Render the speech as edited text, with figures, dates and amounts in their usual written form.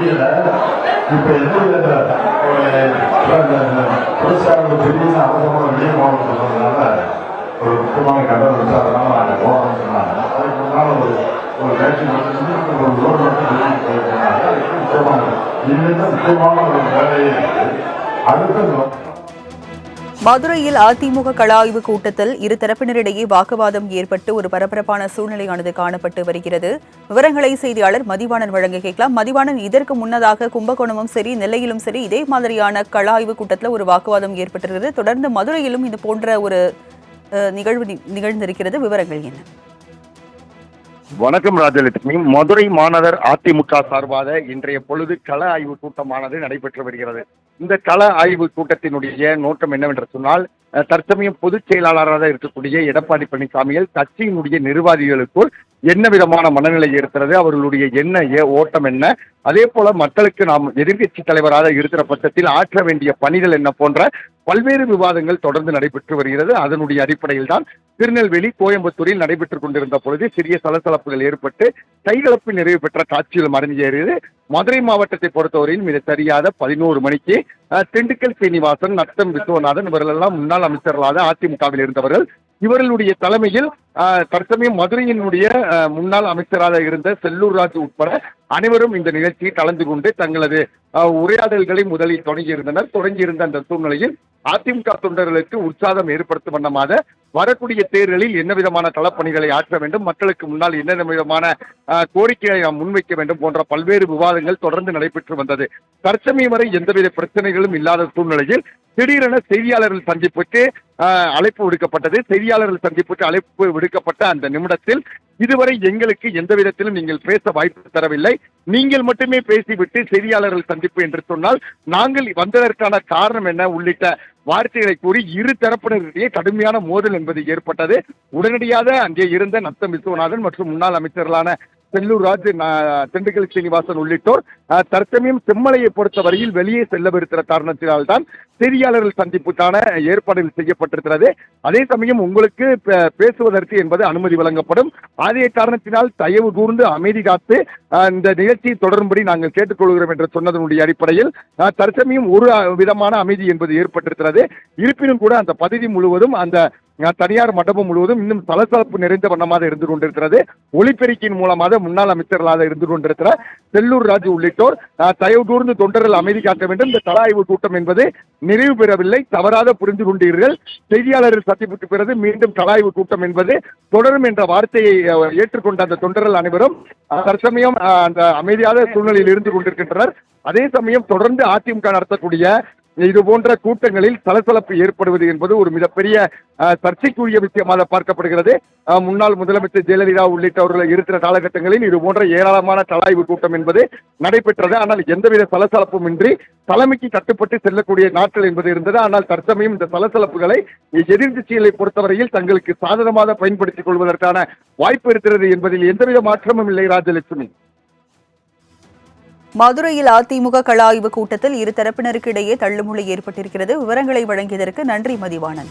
முடியல. இப்ப புரட்சியாளர்கள் திடீர்னு அவசரமாக வெளியே போகணும்னு சொன்னதுனால ஒரு முக்கியமான கடன் விசாரனால நாங்கள் போகணும்னு சொன்னாங்க. அதுக்கு முன்னால் ஒரு வேட்சி மட்டும் ஒரு லோன் மட்டும் போயிருந்தாங்க. முக்கியமான ஒரு வேலையை அடுத்த மதுரையில் அதிமுக கள ஆய்வு கூட்டத்தில் இரு தரப்பினரிடையே வாக்குவாதம் ஏற்பட்டு ஒரு பரபரப்பான சூழ்நிலையானது காணப்பட்டு வருகிறது. விவரங்களை செய்தியாளர் மதிவாணன் வழங்க கேட்கலாம். மதிவாணன், இதற்கு முன்னதாக கும்பகோணமும் சரி, நெல்லையிலும் சரி இதே மாதிரியான கள ஆய்வு கூட்டத்தில் ஒரு வாக்குவாதம் ஏற்பட்டிருக்கிறது. தொடர்ந்து மதுரையிலும் இது போன்ற ஒரு நிகழ்வு நிகழ்ந்திருக்கிறது. விவரங்கள் என்ன? வணக்கம் ராஜலட்சுமி. மதுரை மாநகர் அதிமுக சார்பாக இன்றைய பொழுது கள ஆய்வு கூட்டமானது நடைபெற்று வருகிறது. இந்த கள ஆய்வு கூட்டத்தினுடைய நோக்கம் என்னவென்று சொன்னால், தற்சமயம் பொதுச் செயலாளராக இருக்கக்கூடிய எடப்பாடி பழனிசாமியில் கட்சியினுடைய நிர்வாகிகளுக்குள் என்ன விதமான மனநிலை இருக்கிறது, அவர்களுடைய ஓட்டம் என்ன, அதே போல மக்களுக்கு நாம் எதிர்கட்சி தலைவராக இருக்கிற பட்சத்தில் ஆற்ற வேண்டிய பணிகள் என்ன போன்ற பல்வேறு விவாதங்கள் தொடர்ந்து நடைபெற்று வருகிறது. அதனுடைய அடிப்படையில் தான் திருநெல்வேலி, கோயம்புத்தூரில் நடைபெற்றுக் கொண்டிருந்த பொழுது சிறிய சலசலப்புகள் ஏற்பட்டு கைகலப்பு நிறைவு பெற்ற காட்சிகள் மறைஞ்சேறியது. மதுரை மாவட்டத்தை பொறுத்தவரையில் மிக சரியாக 11 மணிக்கு திண்டுக்கல் சீனிவாசன், நத்தம் விஸ்வநாதன் இவர்களெல்லாம் முன்னாள் அமைச்சர்களாக அதிமுகவில் இருந்தவர்கள். இவர்களுடைய தலைமையில் தற்சமயம் மதுரையினுடைய முன்னாள் அமைச்சராக இருந்த செல்லூர் ராஜு உட்பட அனைவரும் இந்த நிகழ்ச்சியில் கலந்து கொண்டு தங்களது உரையாடல்களை முதலில் தொடங்கியிருந்த அந்த சூழ்நிலையில் அதிமுக தொண்டர்களுக்கு உற்சாகம் ஏற்படுத்தும் வண்ணமாக வரக்கூடிய தேர்தலில் என்ன விதமான களப்பணிகளை ஆற்ற வேண்டும், மக்களுக்கு முன்னால் என்ன விதமான கோரிக்கையை நாம் முன்வைக்க வேண்டும் போன்ற பல்வேறு விவாதங்கள் தொடர்ந்து நடைபெற்று வந்தது. தற்சமயம் வரை எந்தவித பிரச்சனைகளும் இல்லாத சூழ்நிலையில் திடீரென செய்தியாளர்கள் சந்திப்புக்கு அழைப்பு விடுக்கப்பட்டது. செய்தியாளர்கள் சந்திப்புக்கு அழைப்பு விடுக்கப்பட்ட அந்த நிமிடத்தில் இதுவரை எங்களுக்கு எந்த விதத்திலும் நீங்கள் பேச வாய்ப்பு தரவில்லை, நீங்கள் மட்டுமே பேசிவிட்டு செய்தியாளர்கள் சந்திப்பு என்று சொன்னால் நாங்கள் வந்ததற்கான காரணம் என்ன உள்ளிட்ட வார்த்தைகளை கூறி இரு தரப்பினரிடையே கடுமையான மோதல் என்பது ஏற்பட்டது. உடனடியாக அங்கே இருந்த நத்தம் விஸ்வநாதன் மற்றும் முன்னாள் அமைச்சர்களான செல்லூர் ராஜு, திண்டுக்கல் சீனிவாசன் உள்ளிட்டோர் தற்சமயம் செம்மலையை பொறுத்தவரையில் வெளியே செல்லவிருக்கிற காரணத்தினால்தான் செய்தியாளர்கள் சந்திப்புக்கான ஏற்பாடுகள் செய்யப்பட்டிருக்கிறது. அதே சமயம் உங்களுக்கு பேசுவதற்கு என்பது அனுமதி வழங்கப்படும். அதே காரணத்தினால் தயவு கூர்ந்து அமைதி காத்து இந்த நிகழ்ச்சியை தொடரும்படி நாங்கள் கேட்டுக்கொள்கிறோம் என்று சொன்னதனுடைய அடிப்படையில் தற்சமயம் ஒரு விதமான அமைதி என்பது ஏற்பட்டிருக்கிறது. இருப்பினும் கூட அந்த பகுதி முழுவதும், அந்த தனியார் மண்டபம் முழுவதும் இன்னும் சலசலப்பு நிறைந்த வண்ணமாக இருந்து கொண்டிருக்கிறது. ஒளிபெருக்கின் மூலமாக முன்னாள் அமைச்சர்களாக இருந்து கொண்டிருக்கிற செல்லூர் ராஜு உள்ளிட்டோர் தயவு கூர்ந்து தொண்டர்கள் அமைதி காக்க வேண்டும், இந்த கள ஆய்வு கூட்டம் என்பது நிறைவு பெறவில்லை, தவறாக புரிந்து கொண்டீர்கள், செய்தியாளர்கள் சந்திப்புக்கு பிறகு மீண்டும் கள ஆய்வு கூட்டம் என்பது தொடரும் என்ற வார்த்தையை ஏற்றுக்கொண்ட அந்த தொண்டர்கள் அனைவரும் தற்சமயம் அந்த அமைதியான சூழ்நிலையில் இருந்து கொண்டிருக்கின்றனர். அதே சமயம் தொடர்ந்து அதிமுக நடத்தக்கூடிய இது போன்ற கூட்டங்களில் சலசலப்பு ஏற்படுவது என்பது ஒரு மிகப்பெரிய சர்ச்சைக்குரிய விஷயமாக பார்க்கப்படுகிறது. முன்னாள் முதலமைச்சர் ஜெயலலிதா உள்ளிட்டவர்கள் இருக்கிற காலகட்டங்களில் இது போன்ற ஏராளமான கள ஆய்வு கூட்டம் என்பது நடைபெற்றது. ஆனால் எந்தவித சலசலப்பும் இன்றி தலைமைக்கு கட்டுப்பட்டு செல்லக்கூடிய நாட்கள் என்பது இருந்தது. ஆனால் தற்சமயம் இந்த சலசலப்புகளை எதிர்கட்சிகளை பொறுத்தவரையில் தங்களுக்கு சாதகமாக பயன்படுத்திக் கொள்வதற்கான வாய்ப்பு இருக்கிறது என்பதில் எந்தவித மாற்றமும் இல்லை. ராஜலட்சுமி, மதுரையில் அதிமுக கள ஆய்வு கூட்டத்தில் இரு தரப்பினருக்கு இடையே தள்ளுமுள்ளை ஏற்பட்டிருக்கிறது. விவரங்களை வழங்கியதற்கு நன்றி மதிவாணன்.